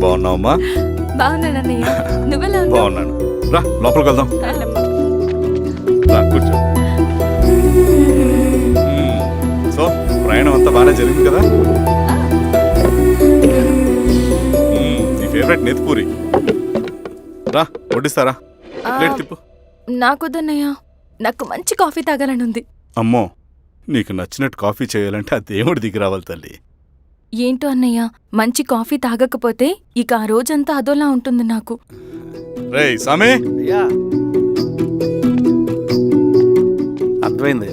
బాగున్నావమ్మా? బాగున్నానన్నయ్య, నువ్వెలా ఉన్నావు? బాగున్నాను. రా లోపలికి వెళ్దాం. రా కూర్చో. సో ప్రయాణం అంతా బాగానే జరిగింది కదా? నీ ఫేవరెట్ నెత్తిపూరి. రా వడ్డిస్తారా? ప్లేట్ తిప్పు. నాకొద్దన్నయ్య, నాకు మంచి కాఫీ తాగాలని ఉంది. అమ్మో, నీకు నచ్చినట్టు కాఫీ చేయాలంటే ఆ దేవుడి దిగి రావాలి తల్లి. ఏంటో అన్నయ్య, మంచి కాఫీ తాగకపోతే ఇక ఆ రోజంతా అదోలా ఉంటుంది నాకు. రేయ్ సామి, అర్థమైంది.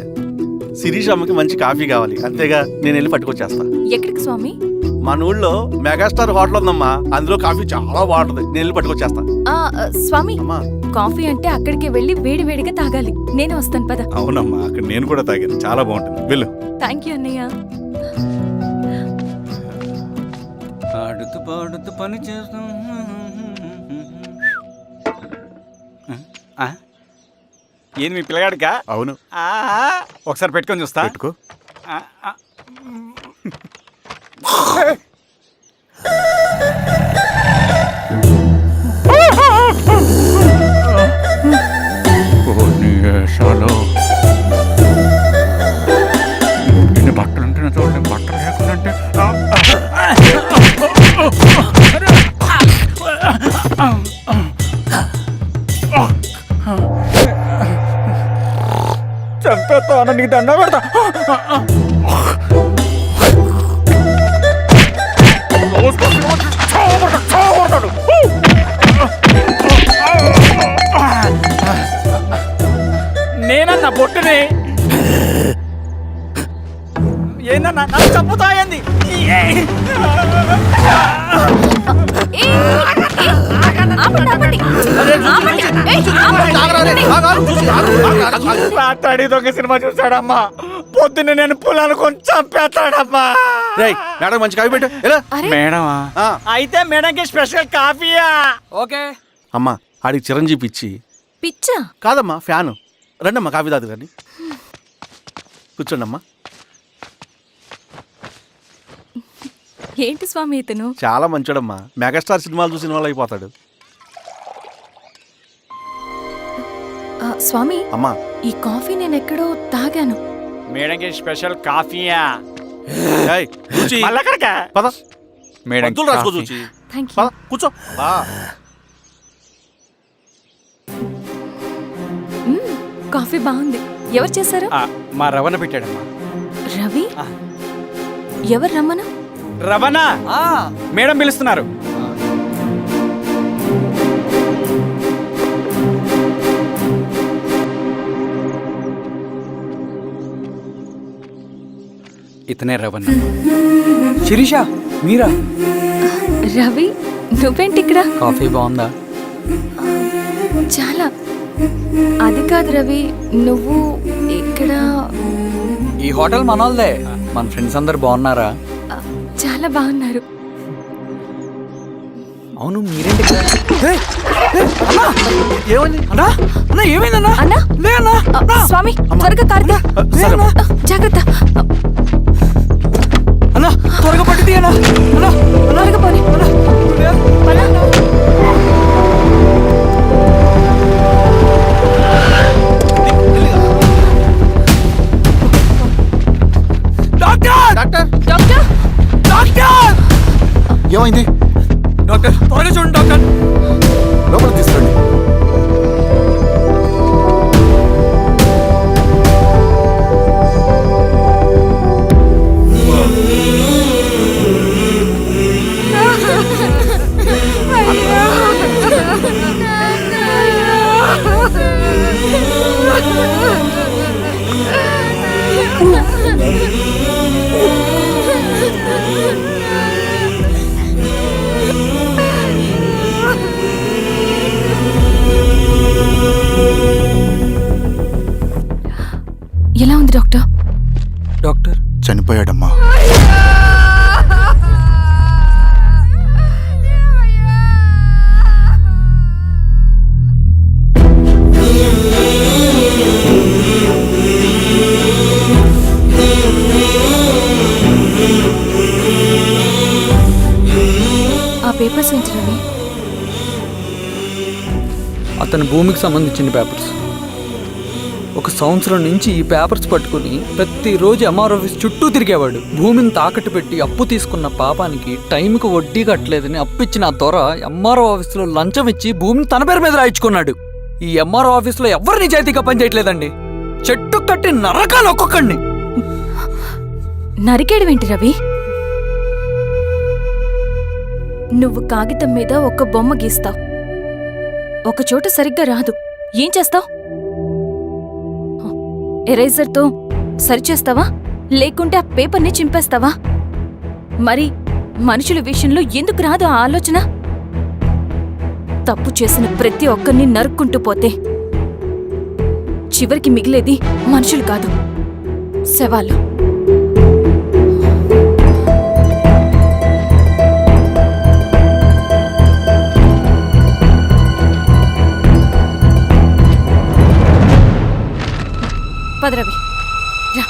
శిరీష్ అమ్మకి మంచి కాఫీ కావాలి, అంతేగా నేను వెళ్ళి పట్టుకొచ్చేస్తా. ఎక్కడికి స్వామి? మన ఊళ్ళో మెగాస్టార్ హోటల్ ఉందమ్మా, అందులో కాఫీ చాలా బాగుంటుంది, నేను వెళ్ళి పట్టుకొచ్చేస్తా. స్వామి, అమ్మా కాఫీ అంటే అక్కడికి వెళ్ళి వేడివేడిగా తాగాలి. నేను వస్తాను పద. అవునమ్మా, అక్కడ నేను కూడా తాగాను, చాలా బాగుంటుంది. వెళ్ళు. థ్యాంక్ యూ అన్నయ్య. ఆడుతూ పాడుతూ పని చేస్తాం. ఏంది మీ పిల్లగాడికా? అవును. ఒకసారి పెట్టుకొని చూస్తా. పెట్టుకో. ఇన్ని బట్టలు ఉంటే చూడండి, బట్టలు లేకుండా చంపేస్తా, నీకు దండ పెడతా. నేనన్నా బొట్టుని ఏందన్నా నాకు చంపుతా ఏంది? రాత్రి దొంగ సినిమా చూసాడమ్మా, పొద్దున్న నేను పొలాలు కొంచెం చంపేస్తాడమ్మా. మేడం మంచి కాఫీ పెట్టు. మేడమా? అయితే మేడంకి స్పెషల్ కాఫీయా? ఓకే అమ్మా, ఆడికి చిరంజీవి పిచ్చి. పిచ్చా? కాదమ్మా, ఫ్యాను. రండమ్మా కాఫీ తాదు కానీ. కూర్చోండి అమ్మా. ఏంటి స్వామి ఇతను? చాలా మంచోడమ్మా, మెగాస్టార్ సినిమాలు చూసిన వాళ్ళు అయిపోతాడు. స్వామి, అమ్మా ఈ కాఫీ నేను ఎక్కడో తాగాను. మేడంకి స్పెషల్ కాఫీయా? పద మేడం రాసుకో చూచి. Thank you. పద కూర్చో. కాఫీ బాగుంది. ఎవరు చేశారు? మా రవణ పెట్టాడమ్మా. రవి? ఎవరు రమ్మన? రవణ మేడం పిలుస్తున్నారు. ఇతనే రవణ. శిరీష మీరా? రవి, నువ్వేంటి ఇక్కడ? కాఫీ బాగుందా? చాలా. అది కాదు రవి, నువ్వు ఇక్కడ? ఈ హోటల్ మనోల్దే. మన ఫ్రెండ్స్ అందరు బాగున్నారా? చాలా బాగున్నారు. అవును, మీరేంటి? ఏమైంది అన్నా అన్నా, ఏమైందన్నా? అన్నా, లే అన్నా. స్వామి త్వరగా కారుతా. జాగ్రత్త అన్నా, త్వరగా పట్టిది అన్నా. అన్నా త్వరగా పోనీ. ఏమైంది డాక్టర్? త్వరగా చూడండి డాక్టర్. లోపల తీసుకురండి. ఎలా ఉంది డాక్టర్? డాక్టర్ చనిపోయాడమ్మా. పేపర్స్ ఏంటి రవి? అతని భూమికి సంబంధించిన పేపర్స్. 1 సంవత్సరం నుంచి ఈ పేపర్స్ పట్టుకుని ప్రతిరోజు ఎంఆర్ ఆఫీస్ చుట్టూ తిరిగేవాడు. భూమిని తాకట్టు పెట్టి అప్పు తీసుకున్న పాపానికి టైంకి వడ్డీ కట్టలేదని అప్పిచ్చిన ఆ దొర ఎంఆర్ఓ ఆఫీస్లో లంచం ఇచ్చి భూమిని తన పేరు మీద రాయించుకున్నాడు. ఈ ఎంఆర్ఓ ఆఫీస్లో ఎవరు నిజాయితీగా పనిచేయట్లేదండి. చెట్టు కట్టి నరకాలు ఒక్కొక్కడిని. నరికేడవేంటి రవి? నువ్వు కాగితం మీద ఒక బొమ్మ గీస్తావు, ఒక చోట సరిగ్గా రాదు, ఏం చేస్తావు? ఎరేజర్తో సరిచేస్తావా, లేకుంటే ఆ పేపర్ని చింపేస్తావా? మరి మనుషుల విషయంలో ఎందుకు రాదు ఆ ఆలోచన? తప్పు చేసిన ప్రతి ఒక్కరిని నరుక్కుంటూ పోతే చివరికి మిగిలేది మనుషులు కాదు, శవాలు. పదరవి రా.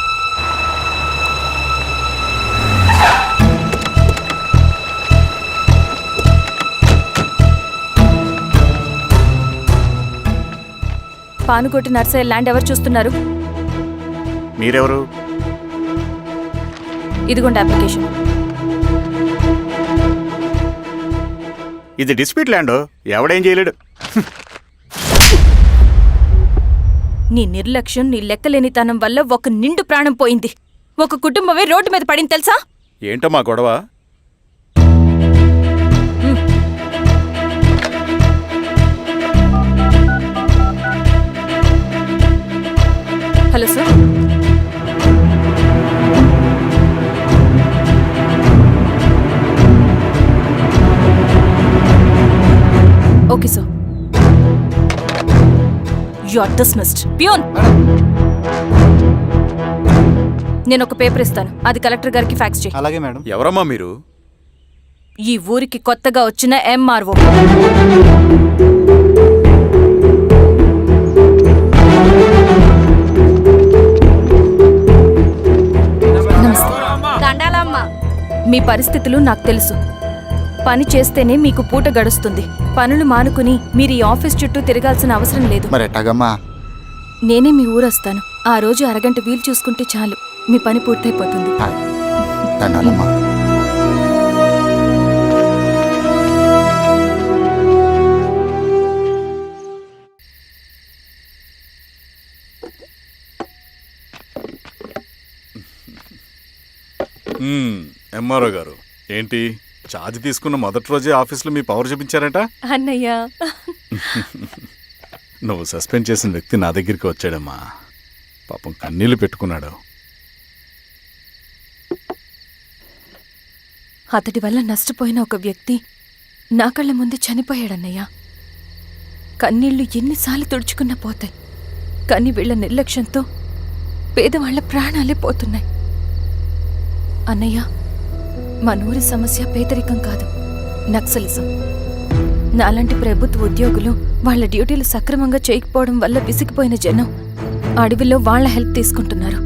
పానుకోటి నర్సయ్య ల్యాండ్ ఎవరు చూస్తున్నారు? మీరెవరు? ఇదిగోండి అప్లికేషన్. ఇది డిస్ప్యూట్ ల్యాండ్, ఎవడేం చేయలేడు. నీ నిర్లక్ష్యం, నీ లెక్కలేనితనం వల్ల ఒక నిండు ప్రాణం పోయింది. ఒక కుటుంబమే రోడ్డు మీద పడింది తెలుసా? ఏంటో మా గొడవ? Hello sir. Okay sir. You are dismissed. Peon, నేను ఒక పేపర్ ఇస్తాను, అది కలెక్టర్ గారికి ఫ్యాక్స్ చేయి. అలాగే మేడం. ఎవరమ్మా మీరు? ఈ ఊరికి కొత్తగా వచ్చిన ఎంఆర్ఓ. మీ పరిస్థితులు నాకు తెలుసు. పని చేస్తేనే మీకు పూట గడుస్తుంది. పనులు మానుకుని మీరు ఈ ఆఫీస్ చుట్టూ తిరగాల్సిన అవసరం లేదు. మరి ఎట్టాగమ్మా? నేనే మీ ఊరొస్తాను. ఆ రోజు అరగంట వీలు చూసుకుంటే చాలు, మీ పని పూర్తయిపోతుంది. దండాలమ్మా. ఎంఆర్ఓ గారు, ఏంటి ఛార్జ్ తీసుకున్న మొదటి రోజే ఆఫీస్లో మీ పవర్ చూపించారట? అన్నయ్య, నువ్వు సస్పెండ్ చేసిన వ్యక్తి నా దగ్గరికి వచ్చాడమ్మా. పాపం కన్నీళ్లు పెట్టుకున్నాడు. అతడి వల్ల నష్టపోయిన ఒక వ్యక్తి నా కళ్ళ ముందు చనిపోయాడన్నయ్య. కన్నీళ్లు ఎన్నిసార్లు తుడుచుకున్నా పోతాయి, కానీ వీళ్ల నిర్లక్ష్యంతో పేదవాళ్ల ప్రాణాలే పోతున్నాయి. అన్నయ్య, మనూరి సమస్య పేదరికం కాదు, నక్సలిజం. నాలాంటి ప్రభుత్వ ఉద్యోగులు వాళ్ళ డ్యూటీలు సక్రమంగా చేయకపోవడం వల్ల విసిగిపోయిన జనం అడవిలో వాళ్ల హెల్ప్ తీసుకుంటున్నారు.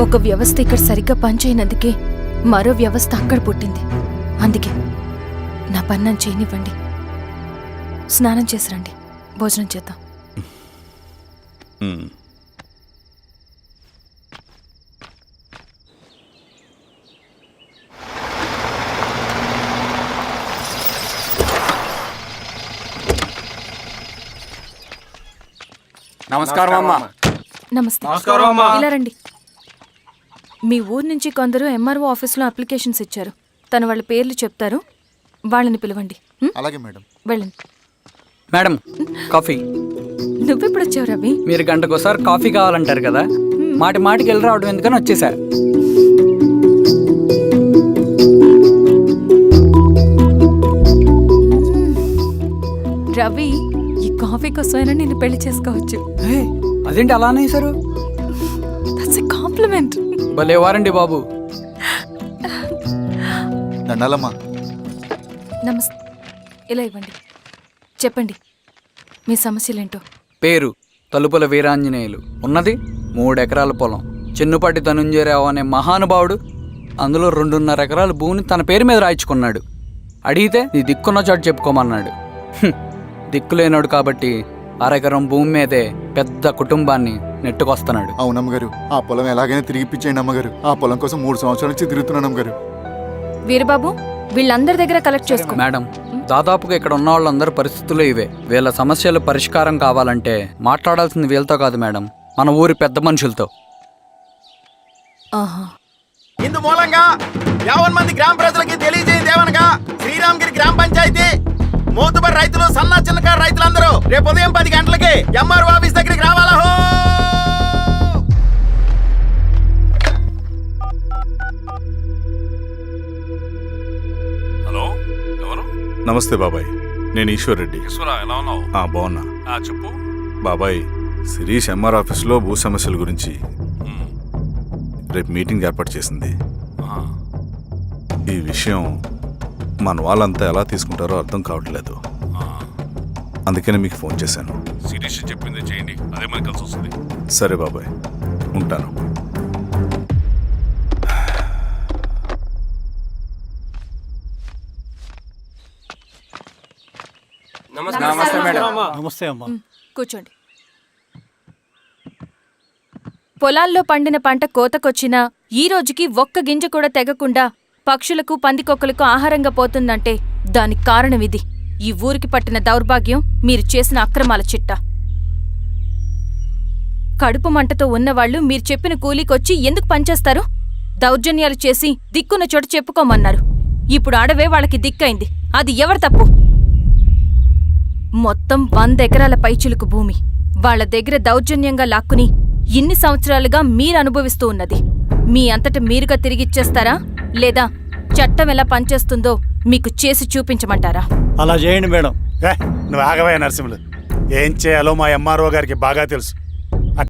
ఒక వ్యవస్థ ఇక్కడ సరిగ్గా పనిచేయనందుకే మరో వ్యవస్థ అక్కడ పుట్టింది. అందుకే నా పన్నం చేయనివ్వండి. స్నానం చేసిరండి, భోజనం చేద్దాం. నమస్కారం అమ్మా. నమస్తే. ఇలా రండి. మీ ఊరు నుంచి కొందరు ఎంఆర్ఓ ఆఫీస్లో అప్లికేషన్స్ ఇచ్చారు. తను వాళ్ళ పేర్లు చెప్తారు, వాళ్ళని పిలవండి. అలాగే మేడం. వెళ్ళండి. Madam, coffee. నువ్వెప్పుడు వచ్చావు రవి? మీరు గంటకోసారి కాఫీ కావాలంటారు కదా, మాటి మాటికి వెళ్ళి రావడం ఎందుకని వచ్చేసా. రవి, ఈ కాఫీ కోసమైనా నేను పెళ్లి చేసుకోవచ్చు. అదేంటి అలా అనేసారు? That's a compliment. భలేవారండి బాబు. దండాలమ్మా. నమస్తే. ఇలా ఇవ్వండి. చెప్పండి, మీ సమస్యలేంటో. పేరు తలుపుల వీరాంజనేయులు. ఉన్నది 3 ఎకరాల పొలం. చిన్నుపాటి ధనుంజయరావు అనే మహానుభావుడు అందులో 2.5 ఎకరాల భూమిని తన పేరు మీద రాయించుకున్నాడు. అడిగితే నీ దిక్కున్న చోటు చెప్పుకోమన్నాడు. దిక్కులేనాడు కాబట్టి అరెకరం భూమి మీదే పెద్ద కుటుంబాన్ని నెట్టుకొస్తున్నాడు. అవునమ్మగారు, ఆ పొలం ఎలాగైనా తిరిగి ఇప్పించేయండి అమ్మగారు. ఆ పొలం కోసం 3 సంవత్సరాల నుంచి తిరుగుతున్నాను అమ్మగారు. వీరబాబు, వీళ్ళందరి దగ్గర కలెక్ట్ చేసుకో. మేడం, దాదాపుగా ఇక్కడ ఉన్న వాళ్ళందరి పరిస్థితులు ఇవే. వీళ్ళ సమస్యలు పరిష్కారం కావాలంటే మాట్లాడాల్సింది వీళ్ళతో కాదు మేడం, మన ఊరి పెద్ద మనుషులతో. ఆహా. ఇందు మూలంగా 50 మంది గ్రామ ప్రజలకి తెలియజేయదేవనగా శ్రీరామగిరి గ్రామ పంచాయతీ మోతుబరి రైతులు, సన్న చిన్నకారు రైతులందరూ రేపు ఉదయం 10 గంటలకి ఎంఆర్ఓ ఆఫీస్ దగ్గరికి రావాలా. హలో, ఎవరు? నమస్తే బాబాయ్, నేను ఈశ్వర్ రెడ్డి. ఎలా ఉన్నావు? బాగున్నా. చెప్పు. బాబాయ్, శిరీష్ ఎంఆర్ ఆఫీస్లో భూ సమస్యల గురించి రేపు మీటింగ్ ఏర్పాటు చేసింది. ఈ విషయం మన వాళ్ళంతా ఎలా తీసుకుంటారో అర్థం కావట్లేదు. అందుకనే మీకు ఫోన్ చేశాను. శిరీష్ చెప్పింది చేయండి, అదే మనకి కలిసి వస్తుంది. సరే బాబాయ్, ఉంటాను. నమస్తే అమ్మా. కూర్చోండి. పొలాల్లో పండిన పంట కోతకొచ్చినా ఈ రోజుకి ఒక్క గింజ కూడా తెగకుండా పక్షులకు, పందికొక్కలకు ఆహారంగా పోతుందంటే దానికి కారణం ఇది. ఈ ఊరికి పట్టిన దౌర్భాగ్యం మీరు చేసిన అక్రమాల చిట్టా. కడుపు మంటతో ఉన్నవాళ్లు మీరు చెప్పిన కూలీకొచ్చి ఎందుకు పనిచేస్తారు? దౌర్జన్యాలు చేసి దిక్కున్న చోట చెప్పుకోమన్నారు. ఇప్పుడు అడవే వాళ్ళకి దిక్కైంది. అది ఎవరి తప్పు? మొత్తం 100 ఎకరాల పైచిలుకు భూమి వాళ్ల దగ్గర దౌర్జన్యంగా లాక్కుని ఇన్ని సంవత్సరాలుగా మీరు అనుభవిస్తూ ఉన్నది. మీ అంతట మీరుగా తిరిగిచ్చేస్తారా, లేదా చట్టం ఎలా పనిచేస్తుందో మీకు చేసి చూపించమంటారా? అలా చేయండి మేడం. నువ్వు ఆగవయ్య నరసింహులు. ఏం చేయాలో మా ఎంఆర్ఓ గారికి బాగా తెలుసు.